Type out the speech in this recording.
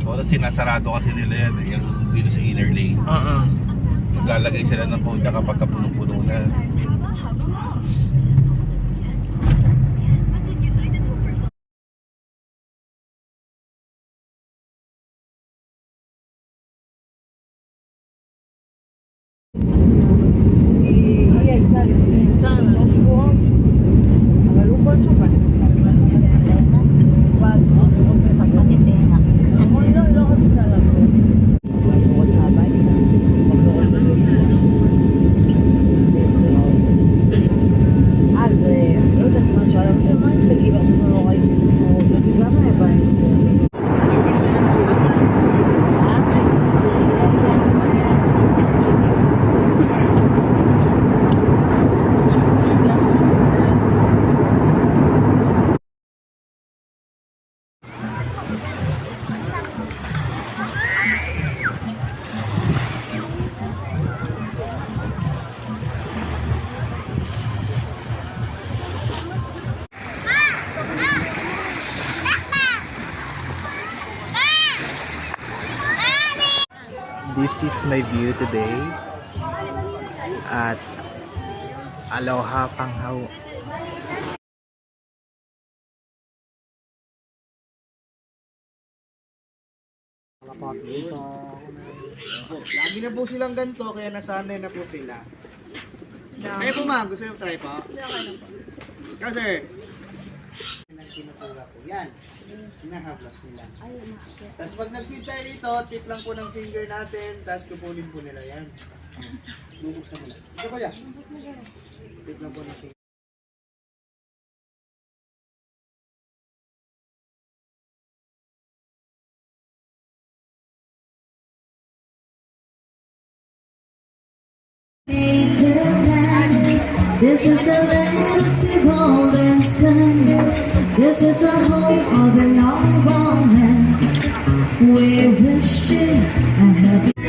O, tapos sinasarado kasi nila yan, yung dito sa inner lane. Naglalagay sila ng kotya kapag kapunong-puno na. This is my view today at Aloha Panghao. Lagi na po silang ganito, kaya nasanay na po sila. Kaya po ma'am, gusto nyo try po? Ikaw sir. Pinatula po. Yan. Hinahablas nila. Tapos pag nag-feed tayo dito, tip lang po ng finger natin, tapos kupulin po nila yan. Bubuksan mo na. Ito ko yan. Tip lang po ng finger. This is a land to golden sun. This is a home of an unborn man. We wish you a happy